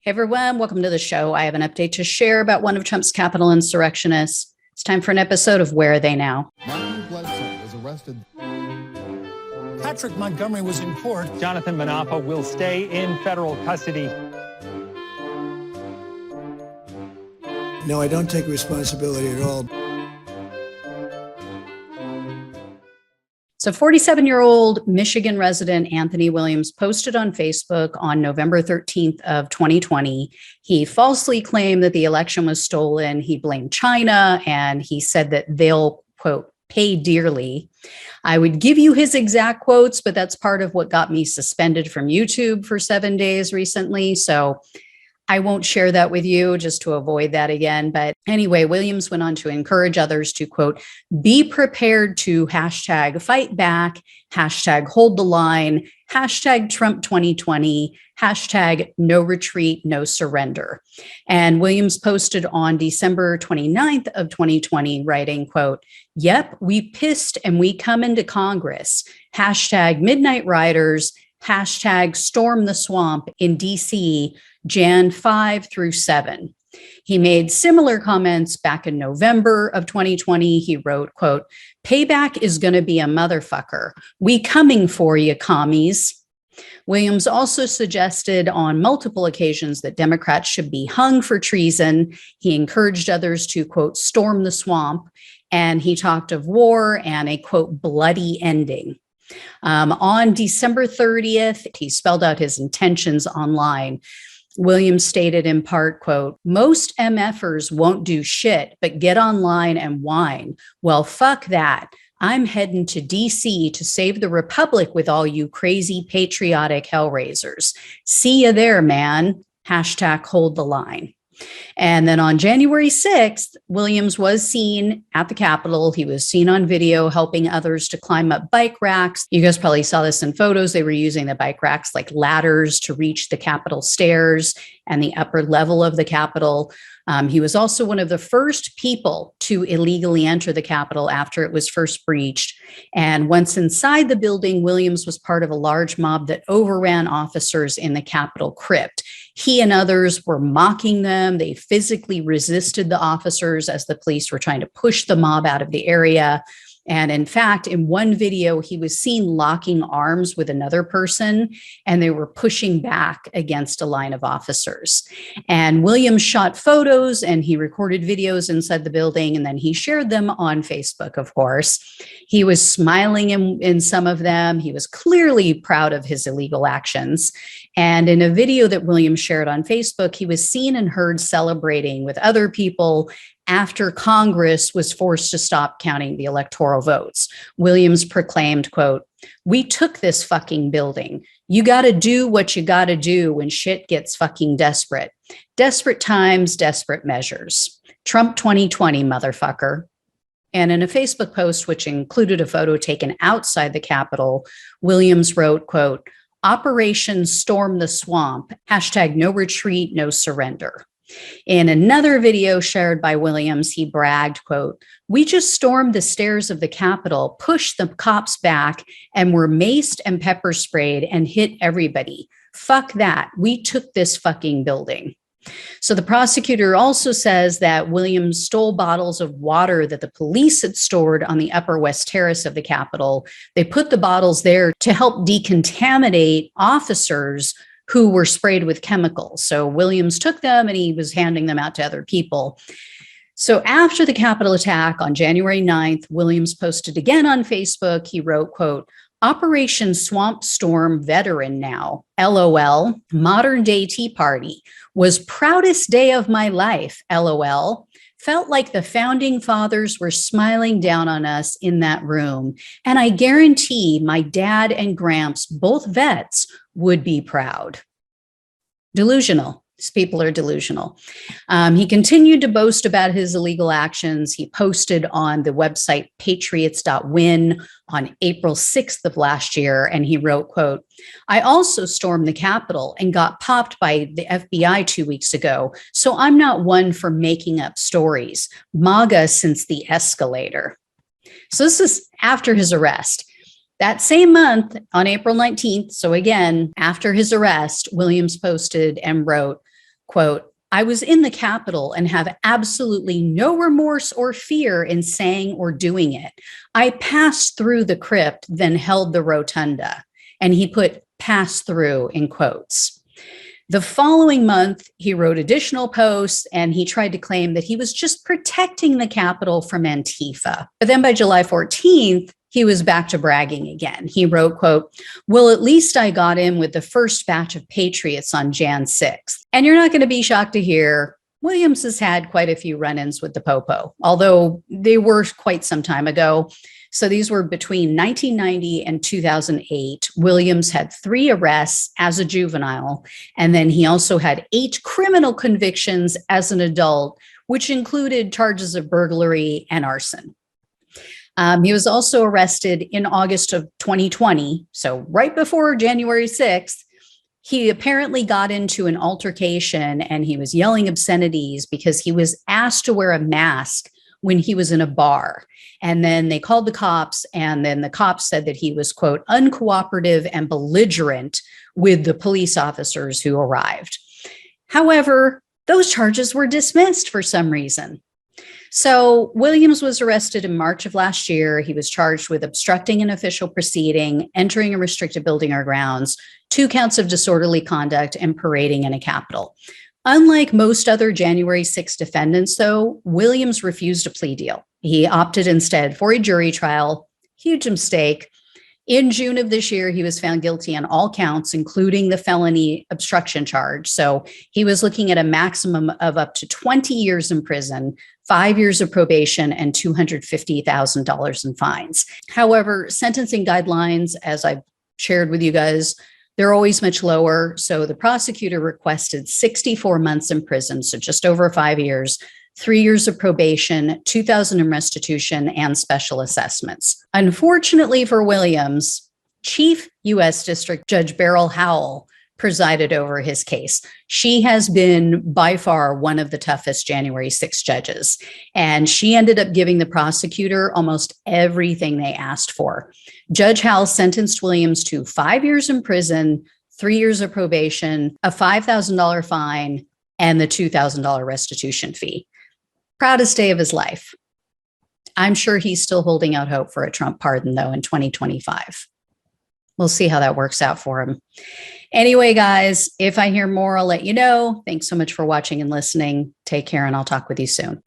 Hey everyone, welcome to the show. I have an update to share about one of Trump's Capitol insurrectionists. It's time for an episode of Where Are They Now? Was arrested. Patrick Montgomery was in court. Jonathan Manapa will stay in federal custody. No, I don't take responsibility at all. So 47-year-old Michigan resident Anthony Williams posted on Facebook on November 13th of 2020. He falsely claimed that the election was stolen. He blamed China, and he said that they'll, quote, pay dearly. I would give you his exact quotes, but that's part of what got me suspended from YouTube for 7 days recently. So I won't share that with you just to avoid that again. But anyway, Williams went on to encourage others to, quote, be prepared to hashtag fight back, hashtag hold the line, hashtag Trump 2020, hashtag no retreat, no surrender. And Williams posted on December 29th of 2020, writing, quote, yep, we pissed and we come into Congress, hashtag midnight riders, hashtag storm the swamp in DC, Jan 5 through 7. He made similar comments back in November of 2020. He wrote, quote, payback is going to be a motherfucker. We coming for you, commies. Williams also suggested on multiple occasions that Democrats should be hung for treason. He encouraged others to, quote, storm the swamp. And he talked of war and a, quote, bloody ending. On December 30th, he spelled out his intentions online. Williams stated in part, quote, most MFers won't do shit, but get online and whine. Well, fuck that. I'm heading to DC to save the Republic with all you crazy patriotic hellraisers. See you there, man. Hashtag hold the line. And then on January 6th, Williams was seen at the Capitol. He was seen on video helping others to climb up bike racks. You guys probably saw this in photos. They were using the bike racks like ladders to reach the Capitol stairs and the upper level of the Capitol. He was also one of the first people to illegally enter the Capitol after it was first breached. And once inside the building, Williams was part of a large mob that overran officers in the Capitol crypt. He and others were mocking them. They physically resisted the officers as the police were trying to push the mob out of the area. And in fact, in one video, he was seen locking arms with another person, and they were pushing back against a line of officers. And Williams shot photos and he recorded videos inside the building, and then he shared them on Facebook, of course. He was smiling in some of them. He was clearly proud of his illegal actions. And in a video that Williams shared on Facebook, he was seen and heard celebrating with other people after Congress was forced to stop counting the electoral votes. Williams proclaimed, quote, we took this fucking building. You got to do what you got to do when shit gets fucking desperate. Desperate times, desperate measures. Trump 2020, motherfucker. And in a Facebook post, which included a photo taken outside the Capitol, Williams wrote, quote, Operation Storm the Swamp, hashtag no retreat, no surrender. In another video shared by Williams, he bragged, quote, we just stormed the stairs of the Capitol, pushed the cops back, and were maced and pepper sprayed and hit everybody. Fuck that. We took this fucking building. So the prosecutor also says that Williams stole bottles of water that the police had stored on the upper west terrace of the Capitol. They put the bottles there to help decontaminate officers who were sprayed with chemicals. So Williams took them and he was handing them out to other people. So after the Capitol attack on January 9th, Williams posted again on Facebook. He wrote, quote, Operation Swamp Storm veteran now, LOL, modern day Tea Party, was proudest day of my life, LOL. Felt like the founding fathers were smiling down on us in that room. And I guarantee my dad and Gramps, both vets, would be proud. Delusional. These people are delusional. He continued to boast about his illegal actions. He posted on the website patriots.win on April 6th of last year, and he wrote, quote, I also stormed the Capitol and got popped by the FBI 2 weeks ago, so I'm not one for making up stories. MAGA since the escalator. So this is after his arrest. That same month, on April 19th, so again, after his arrest, Williams posted and wrote, Quote, I was in the Capitol and have absolutely no remorse or fear in saying or doing it. I passed through the crypt, then held the rotunda. And he put pass through in quotes. The following month, he wrote additional posts and he tried to claim that he was just protecting the Capitol from Antifa. But then by July 14th, he was back to bragging again. He wrote, quote, well, at least I got in with the first batch of patriots on Jan 6th. And you're not going to be shocked to hear Williams has had quite a few run-ins with the Popo, although they were quite some time ago. So these were between 1990 and 2008. Williams had 3 arrests as a juvenile, and then he also had 8 criminal convictions as an adult, which included charges of burglary and arson. He was also arrested in August of 2020, so right before January 6th. He apparently got into an altercation and he was yelling obscenities because he was asked to wear a mask when he was in a bar. And then they called the cops, and then the cops said that he was, quote, uncooperative and belligerent with the police officers who arrived. However, those charges were dismissed for some reason. So Williams was arrested in March of last year. He was charged with obstructing an official proceeding, entering a restricted building or grounds, 2 counts of disorderly conduct, and parading in a Capitol. Unlike most other January 6 defendants, though, Williams refused a plea deal. He opted instead for a jury trial. Huge mistake. In June of this year, he was found guilty on all counts, including the felony obstruction charge. So he was looking at a maximum of up to 20 years in prison, 5 years of probation, and $250,000 in fines. However, sentencing guidelines, as I've shared with you guys, they're always much lower. So the prosecutor requested 64 months in prison, so just over 5 years, 3 years of probation, $2,000 in restitution, and special assessments. Unfortunately for Williams, Chief U.S. District Judge Beryl Howell presided over his case. She has been by far one of the toughest January 6 judges, and she ended up giving the prosecutor almost everything they asked for. Judge Howell sentenced Williams to 5 years in prison, 3 years of probation, a $5,000 fine, and the $2,000 restitution fee. Proudest day of his life. I'm sure he's still holding out hope for a Trump pardon, though, in 2025. We'll see how that works out for him. Anyway, guys, if I hear more, I'll let you know. Thanks so much for watching and listening. Take care, and I'll talk with you soon.